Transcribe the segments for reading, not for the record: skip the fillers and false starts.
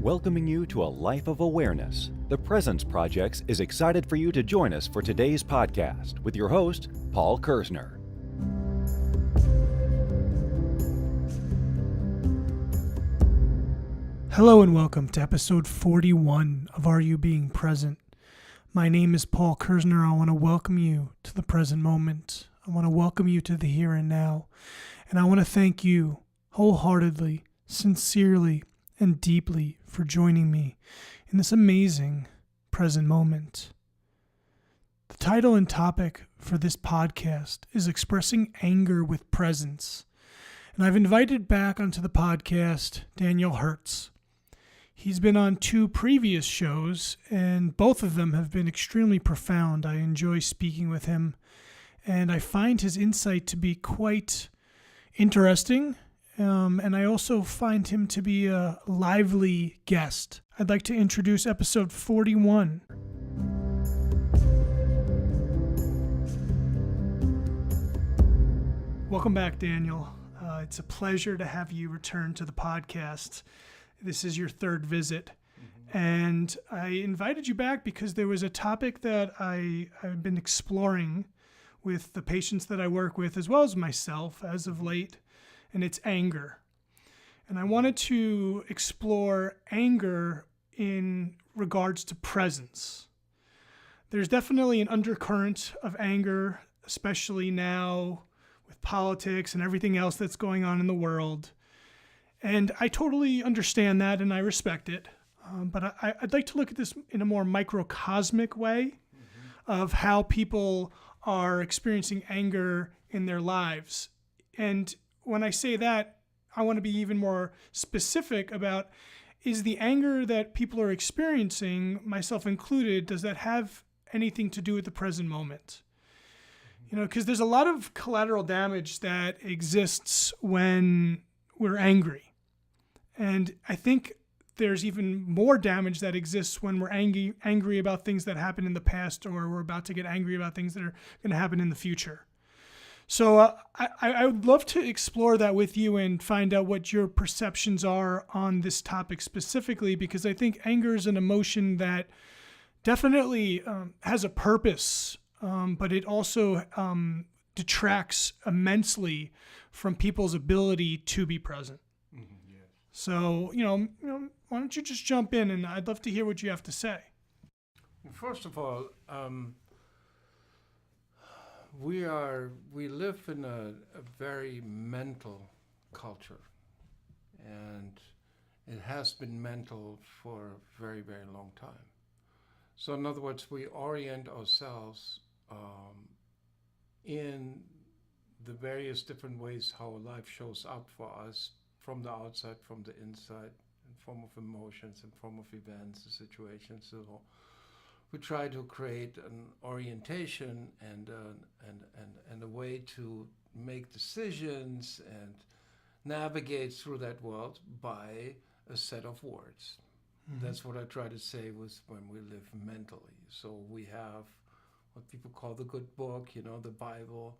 Welcoming you to a life of awareness, the Presence Project is excited for you to join us for today's podcast with your host, Paul Kerzner. Hello and welcome to episode 41 of Are You Being Present? My name is Paul Kerzner. I want to welcome you to the present moment. I want to welcome you to the here and now. And I want to thank you wholeheartedly, sincerely, and deeply for joining me in this amazing present moment. The title and topic for this podcast is Expressing Anger with Presence. And I've invited back onto the podcast Daniel Hirtz. He's been on 2 previous shows, and both of them have been extremely profound. I enjoy speaking with him, and I find his insight to be quite interesting, and I also find him to be a lively guest. I'd like to introduce episode 41. Welcome back, Daniel. It's a pleasure to have you return to the podcast. This is your 3rd visit. And I invited you back because there was a topic that I've been exploring with the patients that I work with, as well as myself as of late, and it's anger. And I wanted to explore anger in regards to presence. There's definitely an undercurrent of anger, especially now with politics and everything else that's going on in the world. And I totally understand that and I respect it. But I'd like to look at this in a more microcosmic way of how people are experiencing anger in their lives. And when I say that, I want to be even more specific about, is the anger that people are experiencing, myself included, does that have anything to do with the present moment? You know, because there's a lot of collateral damage that exists when we're angry. And I think there's even more damage that exists when we're angry about things that happened in the past, or we're about to get angry about things that are going to happen in the future. So I would love to explore that with you and find out what your perceptions are on this topic specifically, because I think anger is an emotion that definitely has a purpose, but it also detracts immensely from people's ability to be present. So, why don't you just jump in, and I'd love to hear what you have to say. First of all, we live in a very mental culture, and it has been mental for a very, very long time. So in other words, we orient ourselves in the various different ways how life shows up for us, from the outside, from the inside, in form of emotions, in form of events, situations. So we try to create an orientation and a way to make decisions and navigate through that world by a set of words. Mm-hmm. That's what I try to say was when we live mentally. So we have what people call the good book, the Bible,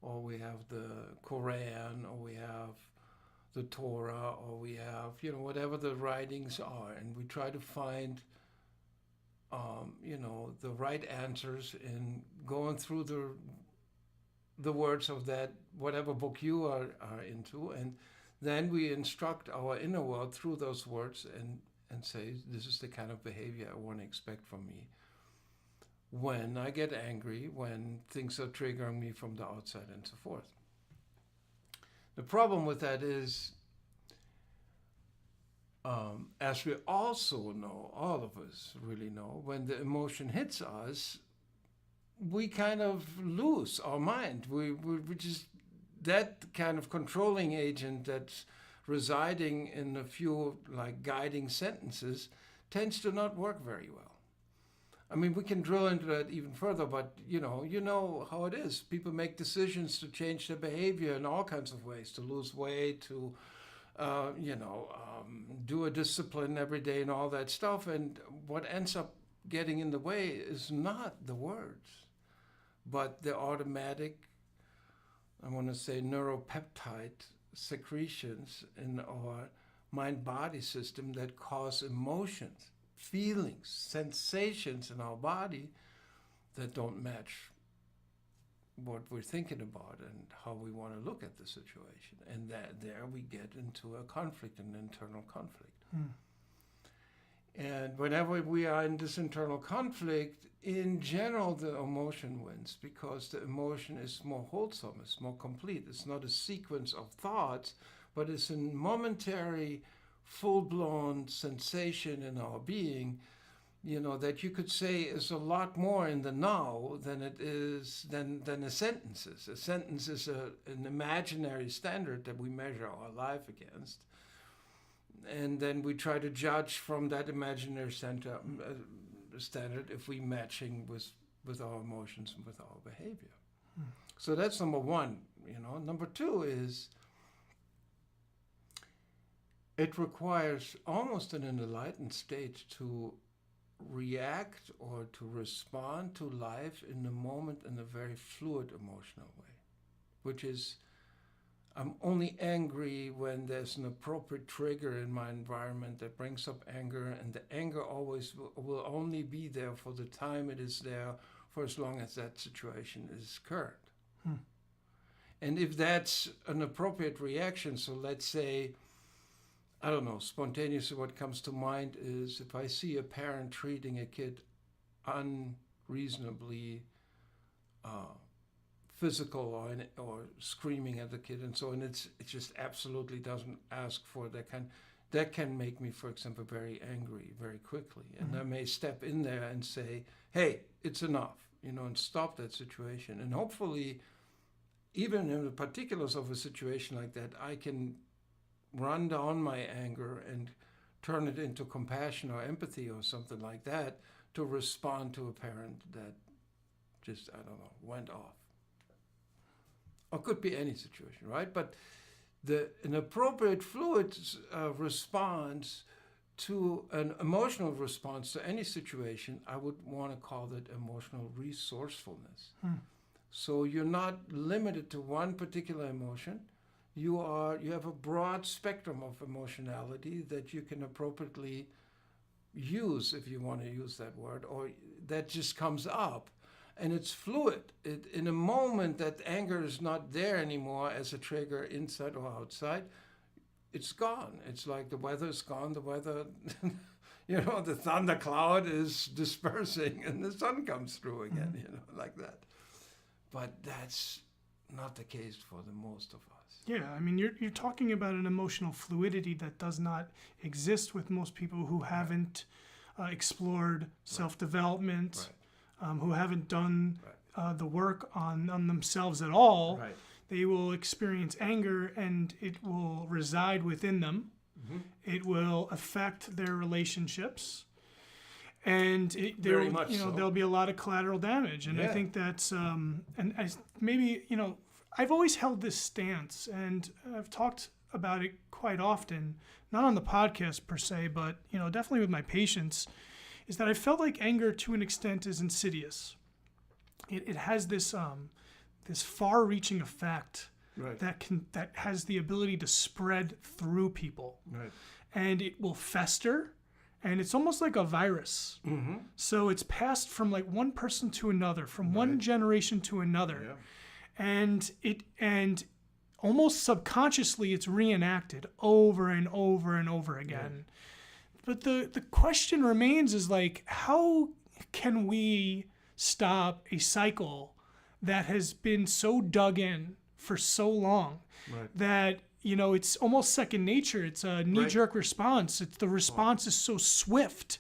or we have the Quran, or we have the Torah, or we have, whatever the writings are, and we try to find, the right answers in going through the words of that, whatever book you are into, and then we instruct our inner world through those words and say, this is the kind of behavior I want to expect from me when I get angry, when things are triggering me from the outside and so forth. The problem with that is, as we also know, all of us really know, when the emotion hits us, we kind of lose our mind. We just, that kind of controlling agent that's residing in a few guiding sentences tends to not work very well. I mean, we can drill into that even further, but you know how it is. People make decisions to change their behavior in all kinds of ways, to lose weight, to do a discipline every day and all that stuff. And what ends up getting in the way is not the words, but the automatic, I want to say, neuropeptide secretions in our mind-body system that cause emotions, feelings, sensations in our body that don't match what we're thinking about and how we want to look at the situation. And there we get into a conflict, an internal conflict. And whenever we are in this internal conflict, in general, the emotion wins because the emotion is more wholesome, it's more complete. It's not a sequence of thoughts, but it's a momentary, full-blown sensation in our being, that you could say is a lot more in the now than it is than a sentence is. A sentence is an imaginary standard that we measure our life against. And then we try to judge from that imaginary standard if we're matching with our emotions and with our behavior. So that's number one. Number two is it requires almost an enlightened state to react or to respond to life in the moment in a very fluid emotional way, which is I'm only angry when there's an appropriate trigger in my environment that brings up anger, and the anger always will only be there for the time it is there, for as long as that situation is current. And if that's an appropriate reaction, so let's say, I don't know, spontaneously what comes to mind is if I see a parent treating a kid unreasonably physical or screaming at the kid and so on, it just absolutely doesn't ask for that can make me, for example, very angry very quickly. And I may step in there and say, hey, it's enough, and stop that situation. And hopefully, even in the particulars of a situation like that, I can run down my anger and turn it into compassion or empathy or something like that to respond to a parent that just, I don't know, went off. Or could be any situation, right? But an appropriate fluid response to an emotional response to any situation, I would want to call that emotional resourcefulness. So you're not limited to one particular emotion. You have a broad spectrum of emotionality that you can appropriately use, if you want to use that word, or that just comes up. And it's fluid. In a moment that anger is not there anymore as a trigger inside or outside, it's gone. It's like the weather is gone. The weather, the thundercloud is dispersing and the sun comes through again, like that. But that's not the case for the most of us. Yeah, I mean, you're talking about an emotional fluidity that does not exist with most people who haven't explored self-development, who haven't done the work on themselves at all. They will experience anger and it will reside within them. It will affect their relationships. And there'll be a lot of collateral damage. And I think that's, I've always held this stance, and I've talked about it quite often, not on the podcast per se, but, definitely with my patients, is that I felt like anger to an extent is insidious. It has this far-reaching effect that has the ability to spread through people. And it will fester. And it's almost like a virus. So it's passed from like one person to another, from one generation to another. And almost subconsciously it's reenacted over and over and over again. But the question remains is like, how can we stop a cycle that has been so dug in for so long that it's almost second nature. It's a knee-jerk response. The response is so swift.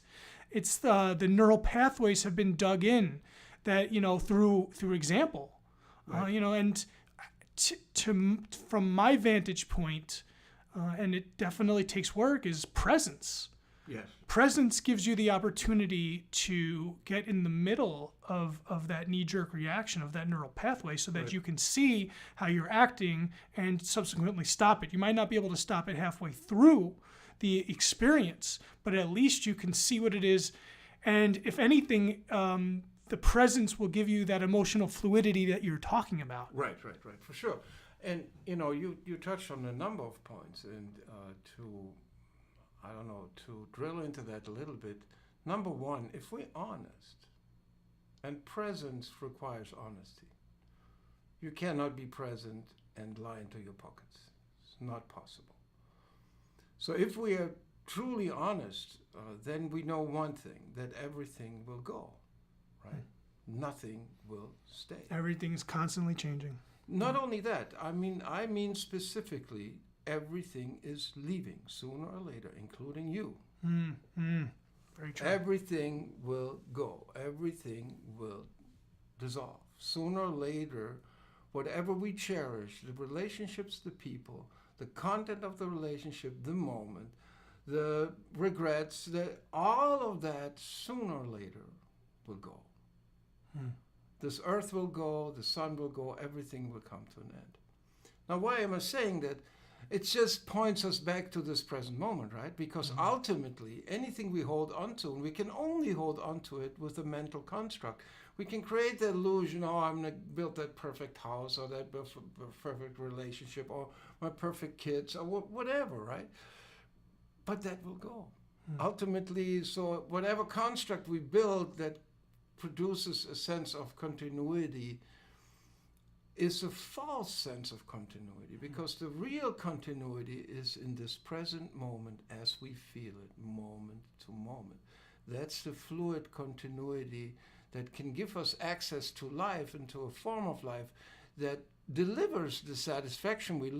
It's the neural pathways have been dug in that through example, and from my vantage point, and it definitely takes work, is presence. Presence gives you the opportunity to get in the middle of that knee-jerk reaction, of that neural pathway, so that you can see how you're acting and subsequently stop it. You might not be able to stop it halfway through the experience, but at least you can see what it is. And if anything, the presence will give you that emotional fluidity that you're talking about. Right, for sure. And, you touched on a number of points, and to I don't know, to drill into that a little bit, number one, if we're honest, and presence requires honesty. You cannot be present and lie into your pockets. It's not possible. So if we are truly honest, then we know one thing, that everything will go, right? Nothing will stay. Everything is constantly changing. Not only that, I mean specifically, everything is leaving sooner or later, including you. Very true. Everything will go. Everything will dissolve. Sooner or later, whatever we cherish, the relationships, the people, the content of the relationship, the moment, the regrets, all of that sooner or later will go. This earth will go, the sun will go, everything will come to an end. Now, why am I saying that? It just points us back to this present moment, right? Because ultimately, anything we hold onto, and we can only hold onto it with a mental construct. We can create the illusion, oh, I'm going to build that perfect house, or that perfect relationship, or my perfect kids, or whatever, right? But that will go. Ultimately, so whatever construct we build that produces a sense of continuity is a false sense of continuity, because the real continuity is in this present moment as we feel it, moment to moment. That's the fluid continuity that can give us access to life and to a form of life that delivers the satisfaction we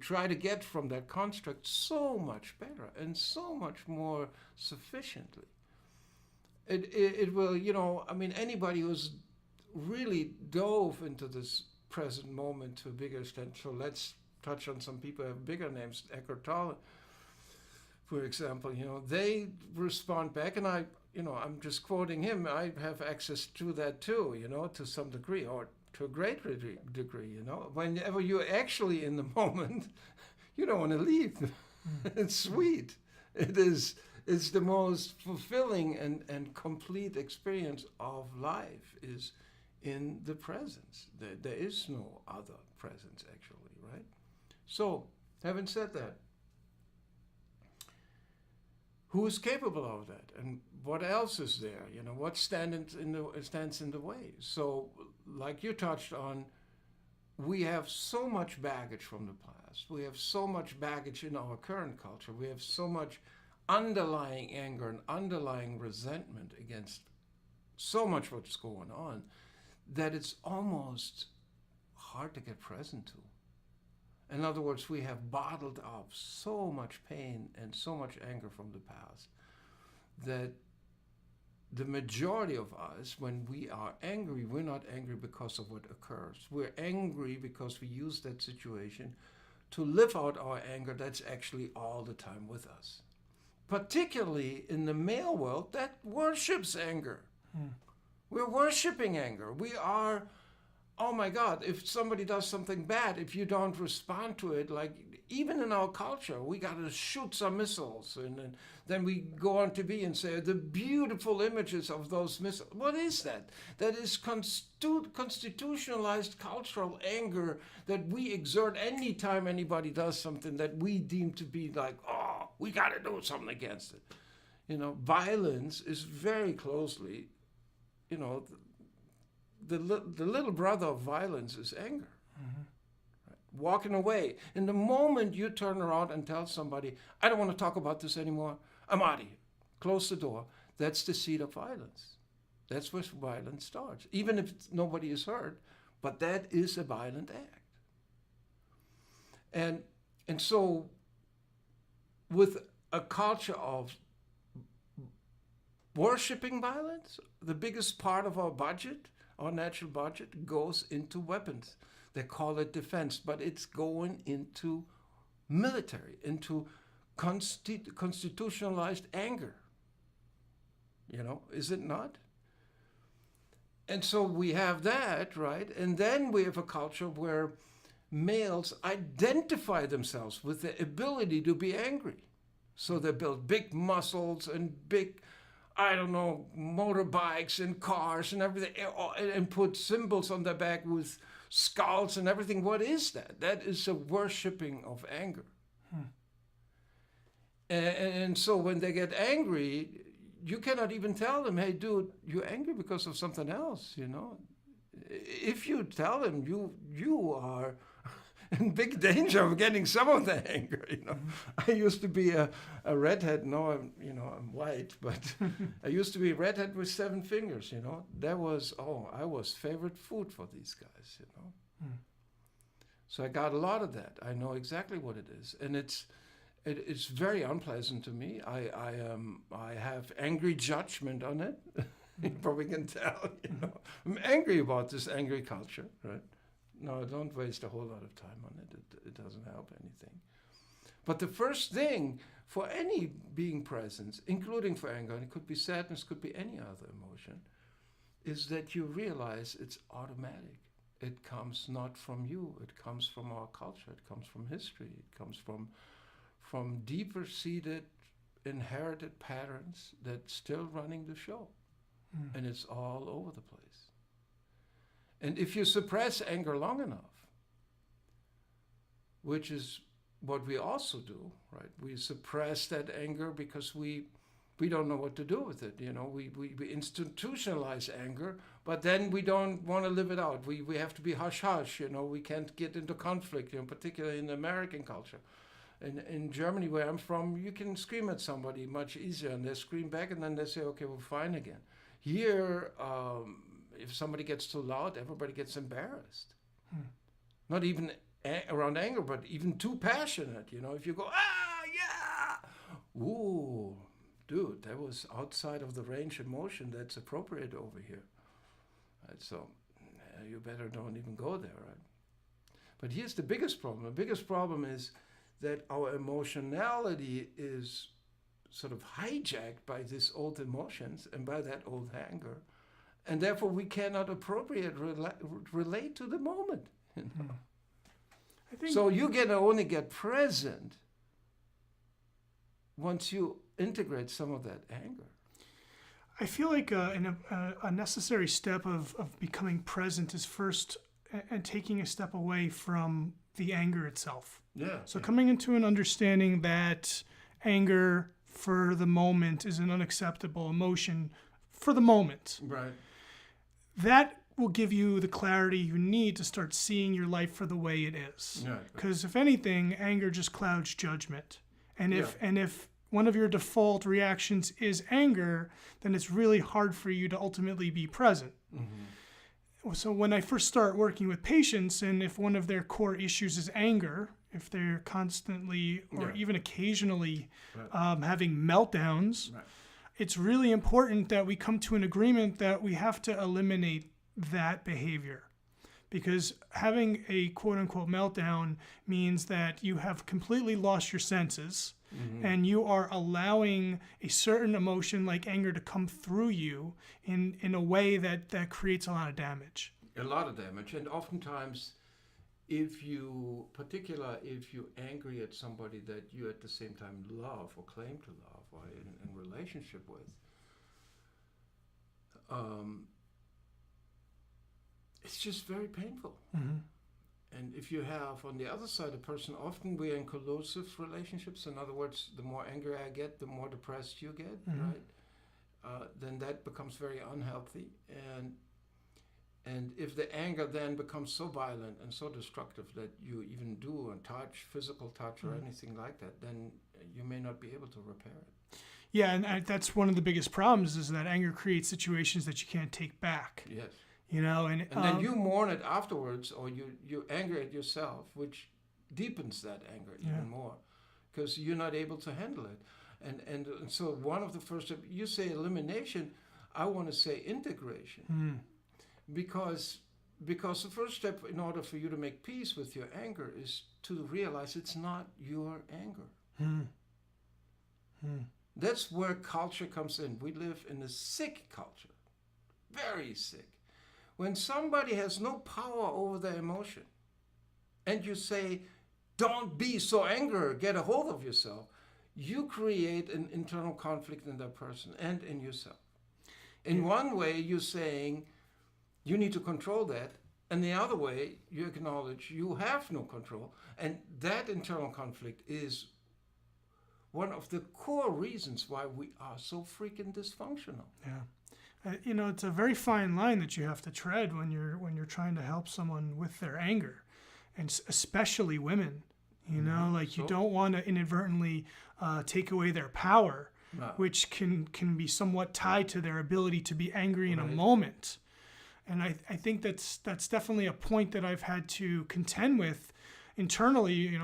try to get from that construct so much better and so much more sufficiently. It will, anybody who's really dove into this present moment to a bigger extent, so let's touch on some people who have bigger names, Eckhart Tolle, for example, they respond back, and I'm just quoting him, I have access to that too, to some degree, or to a great degree, Whenever you're actually in the moment, you don't want to leave. It's sweet. It's the most fulfilling and complete experience of life is in the presence. There is no other presence, actually, right? So, having said that, who is capable of that? And what else is there? What stands in the way? So, like you touched on, we have so much baggage from the past. We have so much baggage in our current culture. We have so much underlying anger and underlying resentment against so much what's going on that it's almost hard to get present to. In other words, we have bottled up so much pain and so much anger from the past that the majority of us, when we are angry, we're not angry because of what occurs. We're angry because we use that situation to live out our anger that's actually all the time with us. Particularly in the male world that worships anger. We're worshiping anger. We are, oh my God, if somebody does something bad, if you don't respond to it, like even in our culture, we got to shoot some missiles. And then we go on TV and say the beautiful images of those missiles. What is that? That is constitutionalized cultural anger that we exert anytime anybody does something that we deem to be like, oh, we got to do something against it. Violence is very closely, the little brother of violence is anger. Right? Walking away. In the moment you turn around and tell somebody, I don't want to talk about this anymore, I'm out of here. Close the door. That's the seed of violence. That's where violence starts. Even if nobody is hurt, but that is a violent act. And so with a culture of worshiping violence, the biggest part of our budget, our natural budget, goes into weapons. They call it defense, but it's going into military, into constitutionalized anger. Is it not? And so we have that, right? And then we have a culture where males identify themselves with the ability to be angry. So they build big muscles and big, motorbikes and cars and everything, and put symbols on their back with skulls and everything. What is that? That is a worshiping of anger. And so when they get angry, you cannot even tell them, hey, dude, you're angry because of something else, you know. If you tell them, you are in big danger of getting some of the anger, you know. I used to be a redhead. Now I'm white, but I used to be a redhead with 7 fingers, you know. I was favorite food for these guys, you know. So I got a lot of that. I know exactly what it is, and it's very unpleasant to me. I have angry judgment on it. You probably can tell, you know. I'm angry about this angry culture, right? No, don't waste a whole lot of time on it. It doesn't help anything. But the first thing for any being present, including for anger, and it could be sadness, could be any other emotion, is that you realize it's automatic. It comes not from you. It comes from our culture. It comes from history. It comes from deeper-seated, inherited patterns that's still running the show. And it's all over the place. And if you suppress anger long enough, which is what we also do, right? We suppress that anger because we don't know what to do with it. You know, we institutionalize anger, but then we don't want to live it out. We have to be hush-hush, you know. We can't get into conflict, you know, particularly in the American culture. In Germany, where I'm from, you can scream at somebody much easier, and they scream back, and then they say, okay, we're fine again. Here, if somebody gets too loud, everybody gets embarrassed. Not even around anger, but even too passionate. You know, if you go, yeah, ooh, dude, that was outside of the range of motion that's appropriate over here. Right, so you better don't even go there, right? But here's the biggest problem. The biggest problem is that our emotionality is sort of hijacked by these old emotions and by that old anger. And therefore we cannot appropriately relate to the moment. You know? I think So you can only get present once you integrate some of that anger. I feel like a necessary step of becoming present is first and taking a step away from the anger itself. Yeah. So coming into an understanding that anger for the moment is an unacceptable emotion for the moment. Right. That will give you the clarity you need to start seeing your life for the way it is. Yeah. Because if anything, anger just clouds judgment. And if one of your default reactions is anger, then it's really hard for you to ultimately be present. Mm-hmm. So when I first start working with patients, and if one of their core issues is anger, if they're constantly or even occasionally having meltdowns, it's really important that we come to an agreement that we have to eliminate that behavior. Because having a quote-unquote meltdown means that you have completely lost your senses, and you are allowing a certain emotion like anger to come through you in a way that creates a lot of damage. A lot of damage. And oftentimes, if you angry at somebody that you at the same time love or claim to love or in relationship with, it's just very painful. Mm-hmm. And if you have on the other side a person, often we're in collusive relationships. In other words, the more angry I get, the more depressed you get, right? Then that becomes very unhealthy. And if the anger then becomes so violent and so destructive that you even do a touch, physical touch or anything like that, then you may not be able to repair it. Yeah, and that's one of the biggest problems is that anger creates situations that you can't take back. Yes. You know, and then you mourn it afterwards, or you anger at yourself, which deepens that anger even more, because you're not able to handle it. And so one of the first steps, you say elimination, I want to say integration, because the first step in order for you to make peace with your anger is to realize it's not your anger. That's where culture comes in. We live in a sick culture, very sick. When somebody has no power over their emotion, and you say, don't be so angry, get a hold of yourself, you create an internal conflict in that person and in yourself. In one way, you're saying you need to control that, and the other way, you acknowledge you have no control, and that internal conflict is one of the core reasons why we are so freaking dysfunctional. Yeah. It's a very fine line that you have to tread when you're trying to help someone with their anger, and especially women. You don't want to inadvertently take away their power, which can be somewhat tied to their ability to be angry in a moment. And I think that's definitely a point that I've had to contend with internally,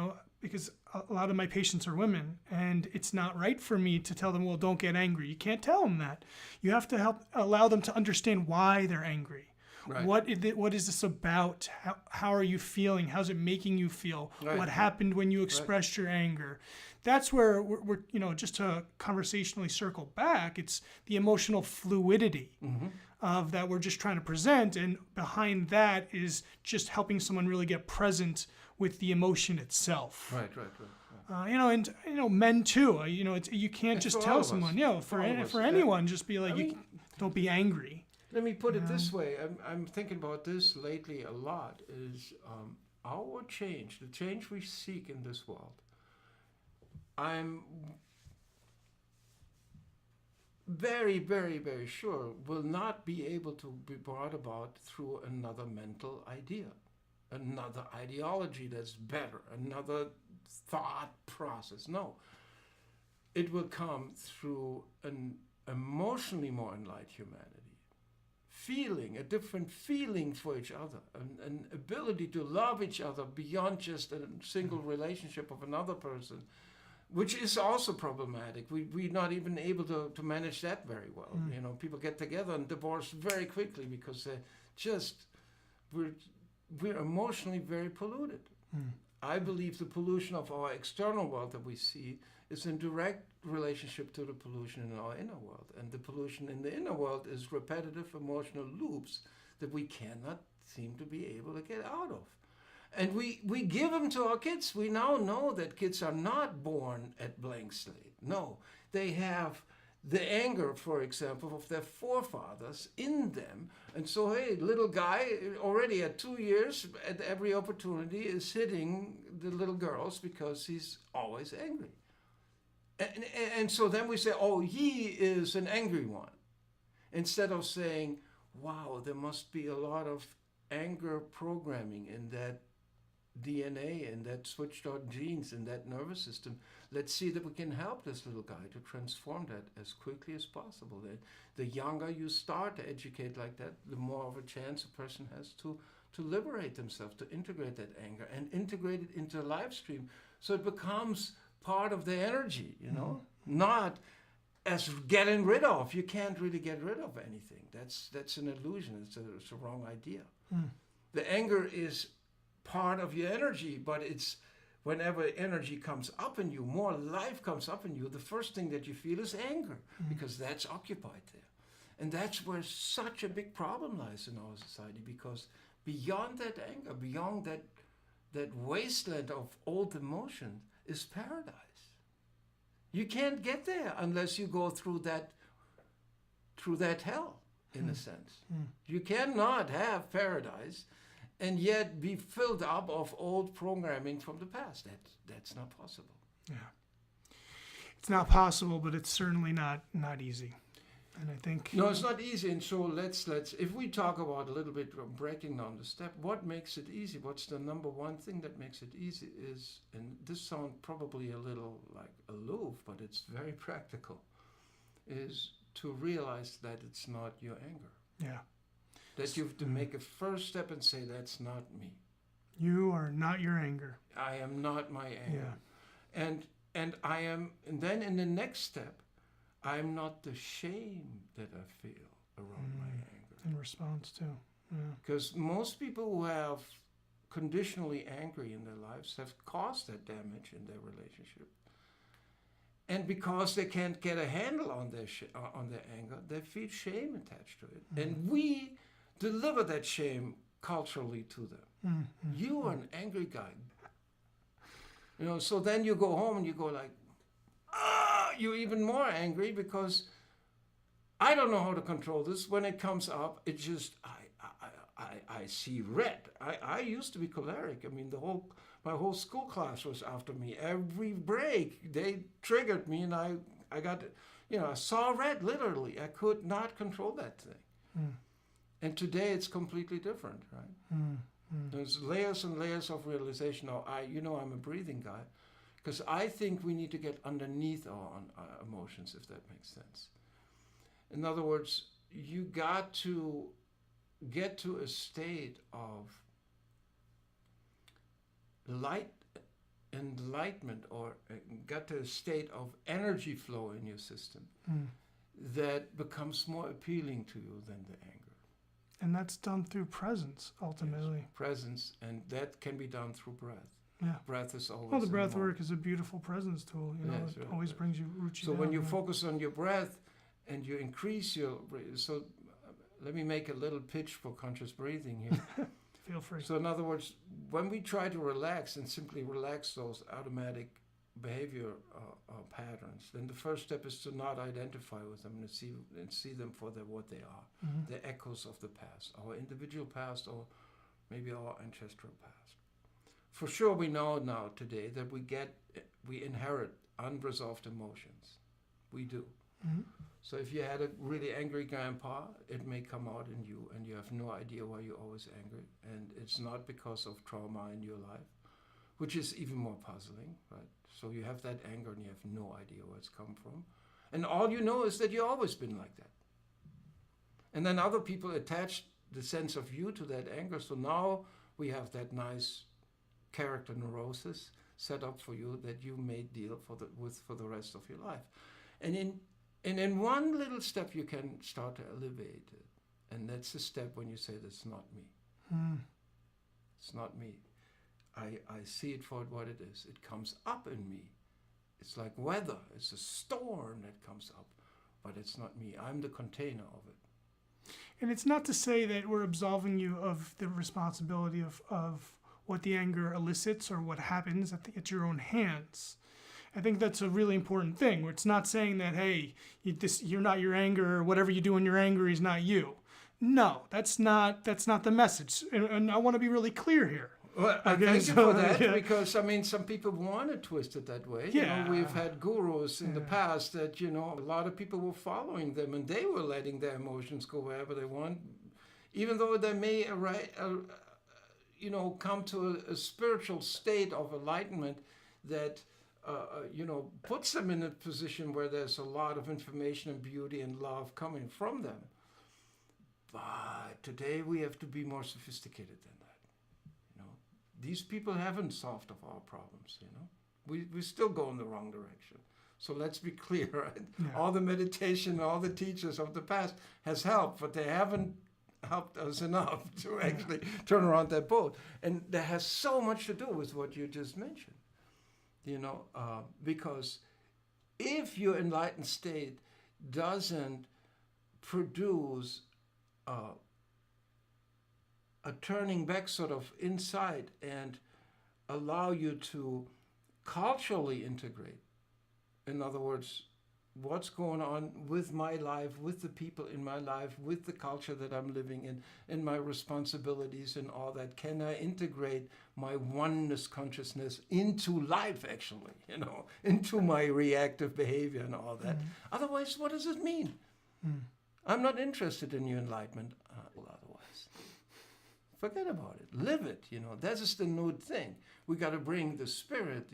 because a lot of my patients are women, and it's not right for me to tell them, well, don't get angry. You can't tell them that. You have to allow them to understand why they're angry. Right. What is this about? How are you feeling? How's it making you feel? Right. What happened when you expressed your anger? That's where we're just to conversationally circle back, it's the emotional fluidity of that we're just trying to present, and behind that is just helping someone really get present with the emotion itself. Right. Men too. You can't just tell someone. For anyone, just be like, don't be angry. Let me put it this way. I'm thinking about this lately a lot. Is our change, the change we seek in this world. I'm very, very, very sure will not be able to be brought about through another mental idea, another ideology that's better, another thought process. No. It will come through an emotionally more enlightened humanity. A different feeling for each other, an ability to love each other beyond just a single relationship of another person, which is also problematic. We're not even able to manage that very well. People get together and divorce very quickly because we're emotionally very polluted. I believe the pollution of our external world that we see is in direct relationship to the pollution in our inner world. And the pollution in the inner world is repetitive emotional loops that we cannot seem to be able to get out of. And we give them to our kids. We now know that kids are not born at blank slate. No, they have the anger, for example, of their forefathers in them. And so, hey, little guy already at 2 years, at every opportunity, is hitting the little girls because he's always angry. And so then we say, oh, he is an angry one. Instead of saying, wow, there must be a lot of anger programming in that DNA and that switched on genes in that nervous system. Let's see that we can help this little guy to transform that as quickly as possible. The younger you start to educate like that, the more of a chance a person has to liberate themselves, to integrate that anger and integrate it into a live stream so it becomes part of the energy, not as getting rid of. You can't really get rid of anything. That's an illusion. It's a wrong idea. The anger is part of your energy, but it's whenever energy comes up in you, more life comes up in you, the first thing that you feel is anger because that's occupied there. And that's where such a big problem lies in our society, because beyond that anger, beyond that wasteland of old emotion is paradise. You can't get there unless you go through that hell, in a sense. You cannot have paradise and yet be filled up of old programming from the past. That's not possible. Yeah. It's not possible, but it's certainly not easy. And I think... No, it's not easy. And so let's if we talk about a little bit of breaking down the step, what makes it easy? What's the number one thing that makes it easy is, and this sounds probably a little like aloof, but it's very practical, is to realize that it's not your anger. Yeah. That you have to make a first step and say, that's not me. You are not your anger. I am not my anger. Yeah. And I am, and then in the next step, I'm not the shame that I feel around my anger. In response to. Because most people who have conditionally angry in their lives have caused that damage in their relationship. And because they can't get a handle on their anger, they feel shame attached to it. And we deliver that shame culturally to them. You are an angry guy. So then you go home and you go like, you're even more angry because I don't know how to control this. When it comes up, it just, I see red. I used to be choleric. I mean, My whole school class was after me. Every break, they triggered me, and I got, I saw red, literally. I could not control that thing. And today it's completely different, right? There's layers and layers of realization. Now, I'm a breathing guy, because I think we need to get underneath our emotions, if that makes sense. In other words, you got to get to a state of enlightenment, or get to a state of energy flow in your system that becomes more appealing to you than the anger. And that's done through presence, ultimately. Yes, presence, and that can be done through breath. Yeah. Breath is always. Well, the breath work is a beautiful presence tool. Yes, it right, always right. brings you, roots you So down, when you focus on your breath and you increase your, so let me make a little pitch for conscious breathing here. Feel free. So in other words, when we try to relax and simply relax those automatic behavior patterns, then the first step is to not identify with them and see them for what they are, the echoes of the past, our individual past, or maybe our ancestral past. For sure, we know now today that we inherit unresolved emotions. We do. So if you had a really angry grandpa, it may come out in you, and you have no idea why you're always angry, and it's not because of trauma in your life, which is even more puzzling, right? So you have that anger and you have no idea where it's come from. And all you know is that you've always been like that. And then other people attach the sense of you to that anger. So now we have that nice character neurosis set up for you that you may deal with for the rest of your life. And in one little step you can start to elevate it. And that's the step when you say, that's not me. It's not me. I see it for what it is. It comes up in me. It's like weather. It's a storm that comes up, but it's not me. I'm the container of it. And it's not to say that we're absolving you of the responsibility of what the anger elicits or what happens at your own hands. I think that's a really important thing, where it's not saying that, hey, you're not your anger, or whatever you do in your anger is not you. No, that's not the message. And I want to be really clear here. Well, thank you for that, because, some people want to twist it that way. Yeah. We've had gurus in the past that, a lot of people were following them, and they were letting their emotions go wherever they want, even though they may, come to a spiritual state of enlightenment that, puts them in a position where there's a lot of information and beauty and love coming from them. But today we have to be more sophisticated than that. These people haven't solved of our problems, We still go in the wrong direction. So let's be clear, right? Yeah. All the meditation, all the teachers of the past has helped, but they haven't helped us enough to actually turn around that boat. And that has so much to do with what you just mentioned, because if your enlightened state doesn't produce a turning back sort of inside and allow you to culturally integrate. In other words, what's going on with my life, with the people in my life, with the culture that I'm living in my responsibilities and all that. Can I integrate my oneness consciousness into life, actually, into my reactive behavior and all that? Otherwise, what does it mean? I'm not interested in your enlightenment otherwise. Forget about it. Live it, That is the new thing. We got to bring the spirit,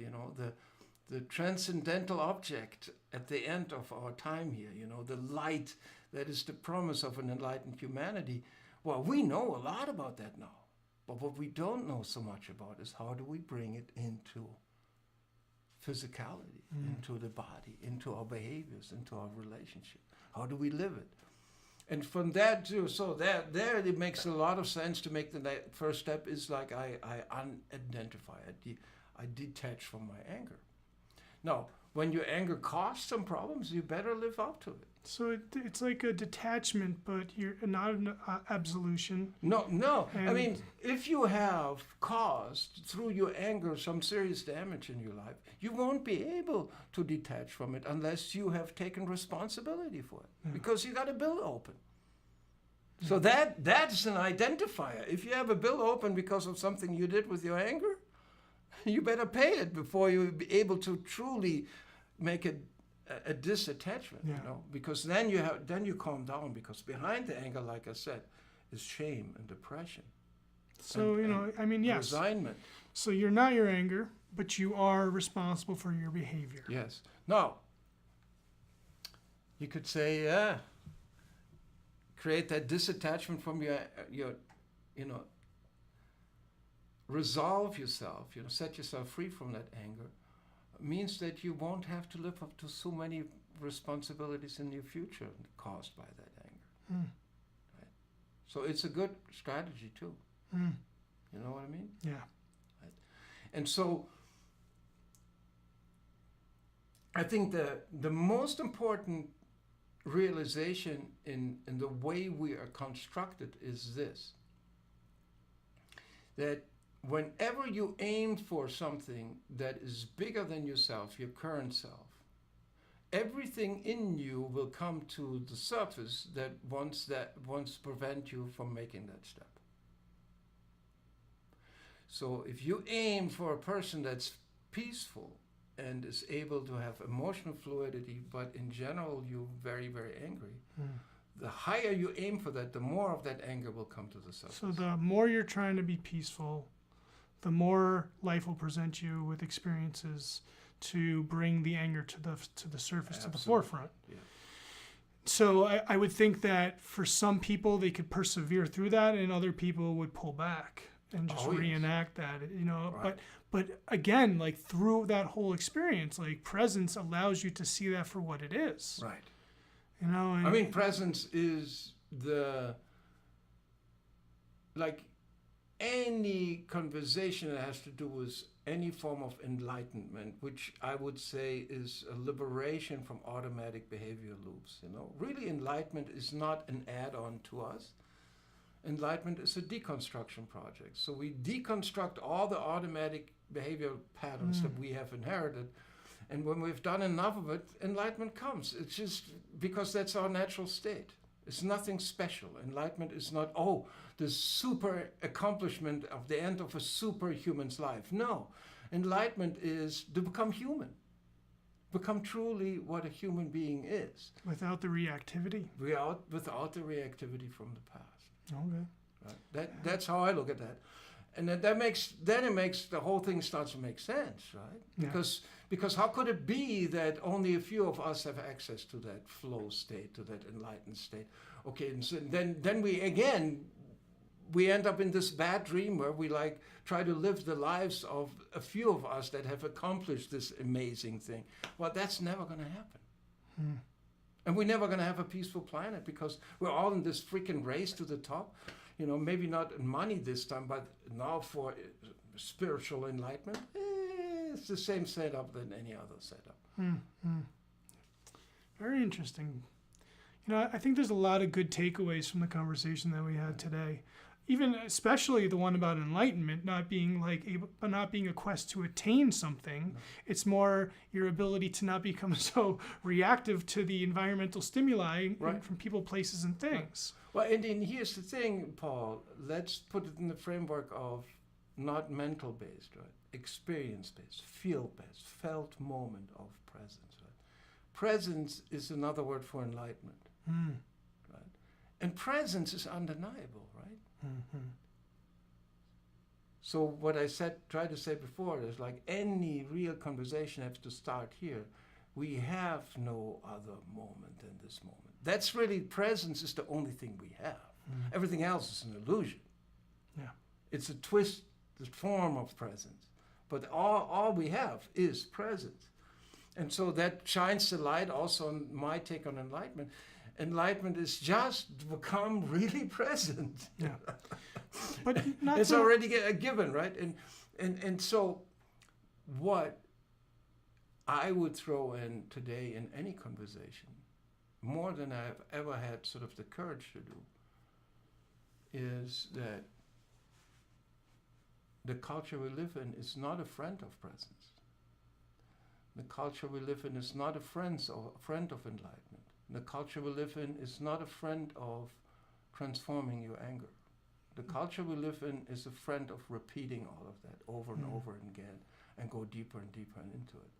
the transcendental object at the end of our time here, the light that is the promise of an enlightened humanity. Well, we know a lot about that now. But what we don't know so much about is how do we bring it into physicality, into the body, into our behaviors, into our relationship. How do we live it? And from that too, so there it makes a lot of sense to make the first step is like I unidentify, I detach from my anger. Now, when your anger caused some problems, you better live up to it. So it's like a detachment, but you're not an absolution. No. If you have caused through your anger some serious damage in your life, you won't be able to detach from it unless you have taken responsibility for it, because you got a bill open. So that's an identifier. If you have a bill open because of something you did with your anger, you better pay it before you'll be able to truly make it a disattachment, Yeah. you know, because then you calm down, because behind the anger, like I said, is shame and depression. So, yes. Resignment. So you're not your anger, but you are responsible for your behavior. Yes. Now, you could say, create that disattachment from your resolve yourself, set yourself free from that anger, means that you won't have to live up to so many responsibilities in your future caused by that anger. Right? So it's a good strategy too. You know what I mean? Yeah. Right? And so I think the most important realization in the way we are constructed is this: that whenever you aim for something that is bigger than yourself, your current self, everything in you will come to the surface that wants prevent you from making that step. So if you aim for a person that's peaceful and is able to have emotional fluidity, but in general you're very, very angry, the higher you aim for that, the more of that anger will come to the surface. So the more you're trying to be peaceful, the more life will present you with experiences to bring the anger to the surface, to the forefront. Yeah. So I would think that for some people they could persevere through that, and other people would pull back and just reenact that, Right. But again, like through that whole experience, like presence allows you to see that for what it is. Right. And Presence is any conversation that has to do with any form of enlightenment, which I would say is a liberation from automatic behavior loops. Really, enlightenment is not an add-on to us. Enlightenment is a deconstruction project. So we deconstruct all the automatic behavioral patterns that we have inherited. And when we've done enough of it, enlightenment comes. It's just because that's our natural state. It's nothing special. Enlightenment is not, the super accomplishment of the end of a superhuman's life. No. Enlightenment is to become human. Become truly what a human being is. without the reactivity. Without the reactivity from the past. Okay. Right? That's how I look at that. And then it makes the whole thing starts to make sense, right? Yeah. Because how could it be that only a few of us have access to that flow state, to that enlightened state? Okay, and so then we end up in this bad dream where we try to live the lives of a few of us that have accomplished this amazing thing. Well, that's never going to happen. And we're never going to have a peaceful planet because we're all in this freaking race to the top. Maybe not in money this time, but now for spiritual enlightenment, it's the same setup than any other setup. Very interesting. I think there's a lot of good takeaways from the conversation that we had today. Even especially the one about enlightenment not being a quest to attain something. It's more your ability to not become so reactive to the environmental stimuli from people, places, and things. Well, and here's the thing, Paul. Let's put it in the framework of not mental-based, right? Experience-based, feel-based, felt moment of presence, right? Presence is another word for enlightenment, right? And presence is undeniable, right? So what I tried to say before is any real conversation has to start here. We have no other moment than this moment. That's really, presence is the only thing we have. Everything else is an illusion. Yeah. It's a twisted form of presence. But all we have is presence. And so that shines the light also on my take on enlightenment. Enlightenment is just to become really present. Yeah. But not it's already a given, right? And so what I would throw in today in any conversation, more than I've ever had sort of the courage to do, is that the culture we live in is not a friend of presence. The culture we live in is not a friend of enlightenment. The culture we live in is not a friend of transforming your anger. The culture we live in is a friend of repeating all of that over and over again and go deeper and deeper into it.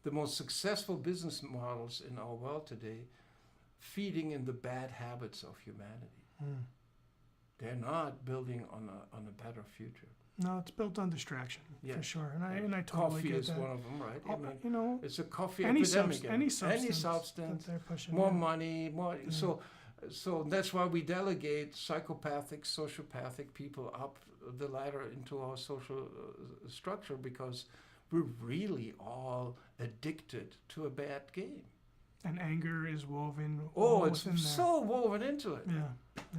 The most successful business models in our world today feeding in the bad habits of humanity. They're not building on a better future. No, it's built on distraction, Yeah. for sure. And I totally Coffee get is that. one of them, right? I mean, You know, it's a coffee any epidemic. any Any substance substance, that they're pushing. more yeah. money, more. So that's why we delegate psychopathic, sociopathic people up the ladder into our social structure, because we're really all addicted to a bad game. And anger is woven. Oh, it's within there. so woven into it. Yeah.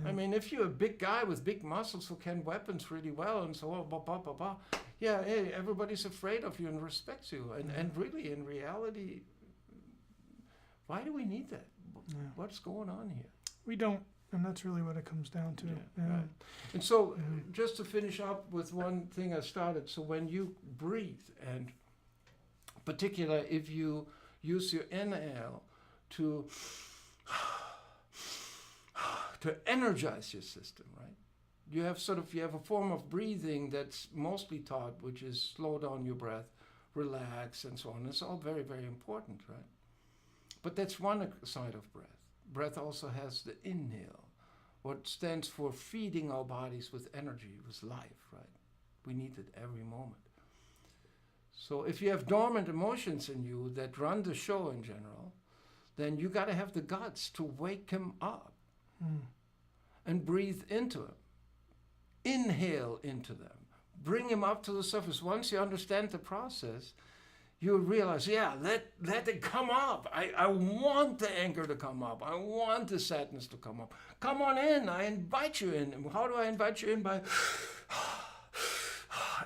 I mean, if you're a big guy with big muscles who can weapons really well and so on, blah, blah, blah, blah, yeah, hey, everybody's afraid of you and respects you. And really, in reality, why do we need that? Yeah. What's going on here? We don't, and that's really what it comes down to. Yeah. Right. And so, just to finish up with one thing I started, so when you breathe, and particularly if you use your inhale to energize your system, right? You have a form of breathing that's mostly taught, which is slow down your breath, relax, and so on. It's all very, very important, right? But that's one side of breath. Breath also has the inhale, what stands for feeding our bodies with energy, with life, right? We need it every moment. So if you have dormant emotions in you that run the show in general, then you got to have the guts to wake them up and breathe into them. Inhale into them. Bring them up to the surface. Once you understand the process, you realize, let it come up. I want the anger to come up. I want the sadness to come up. Come on in. I invite you in. And how do I invite you in? By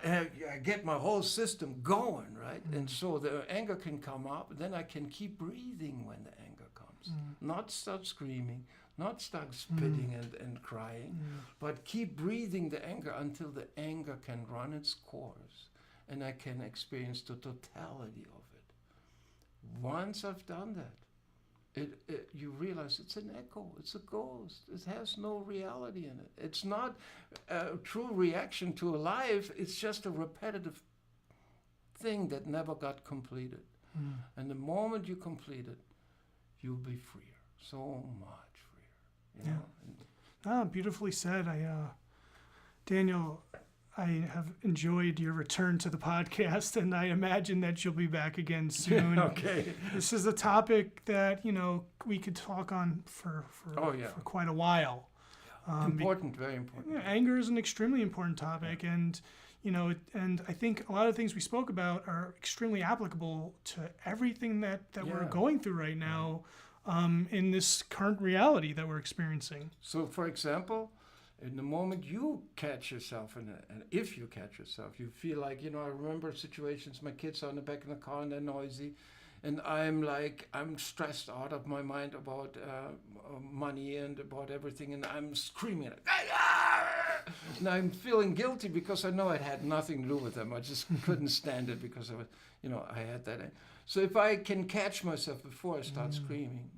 I get my whole system going, right? And so the anger can come up. Then I can keep breathing when the anger comes. Not start screaming, not start spitting and crying, but keep breathing the anger until the anger can run its course and I can experience the totality of it. Once I've done that, you realize it's an echo, it's a ghost, it has no reality in it. It's not a true reaction to a life, it's just a repetitive thing that never got completed. And the moment you complete it, you'll be freer, so much freer. You know? Beautifully said. Daniel, I have enjoyed your return to the podcast, and I imagine that you'll be back again soon. Okay. This is a topic that, we could talk on for quite a while. Important, very important. Anger is an extremely important topic, and and I think a lot of things we spoke about are extremely applicable to everything that we're going through right now in this current reality that we're experiencing. So, for example, in the moment you catch yourself, and if you catch yourself, you feel like, I remember situations, my kids are in the back of the car and they're noisy, and I'm stressed out of my mind about money and about everything, and I'm screaming, and I'm feeling guilty because I know it had nothing to do with them. I just couldn't stand it because I had that. So if I can catch myself before I start screaming,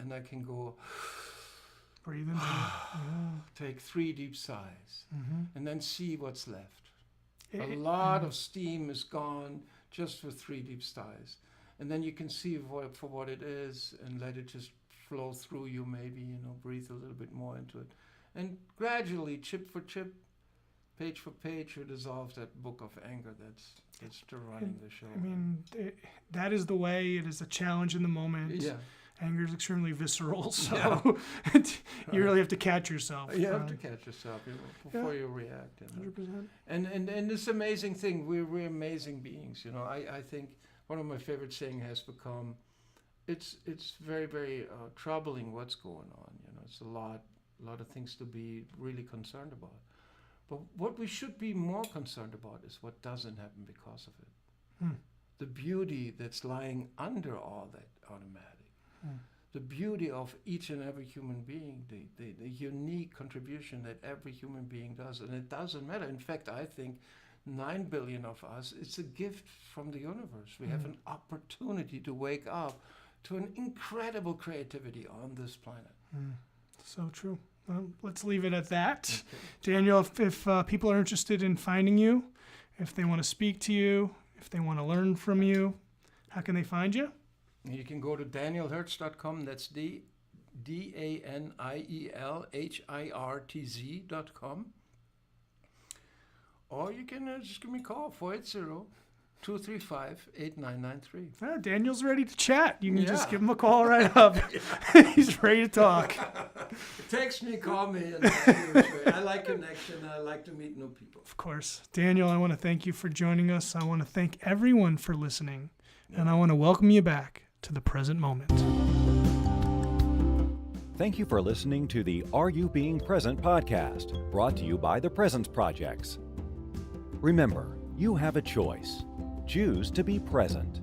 and I can go, breathe in. take 3 deep sighs, and then see what's left. A lot of steam is gone just with 3 deep sighs. And then you can see for what it is and let it just flow through you, maybe, breathe a little bit more into it. And gradually, chip for chip, page for page, you dissolve that book of anger that's still running the show. I mean, that is the way. It is a challenge in the moment. Yeah. Anger is extremely visceral, so you really have to catch yourself. You have to catch yourself before you react. 100%. And this amazing thing, we're amazing beings. I think one of my favorite sayings has become, it's very, very troubling what's going on. It's a lot of things to be really concerned about. But what we should be more concerned about is what doesn't happen because of it. The beauty that's lying under all that automatic. The beauty of each and every human being, the unique contribution that every human being does. And it doesn't matter. In fact, I think 9 billion of us, it's a gift from the universe. We have an opportunity to wake up to an incredible creativity on this planet. So true. Well, let's leave it at that. Okay. Daniel, if people are interested in finding you, if they want to speak to you, if they want to learn from you, how can they find you? You can go to danielhirtz.com. That's DanielHirtz.com. Or you can just give me a call, 480-235-8993. Daniel's ready to chat. You can just give him a call right up. He's ready to talk. Text me, call me. And I like connection. I like to meet new people. Of course. Daniel, I want to thank you for joining us. I want to thank everyone for listening. And I want to welcome you back to the present moment. Thank you for listening to the Are You Being Present podcast, brought to you by the Presence Projects. Remember, you have a choice. Choose to be present.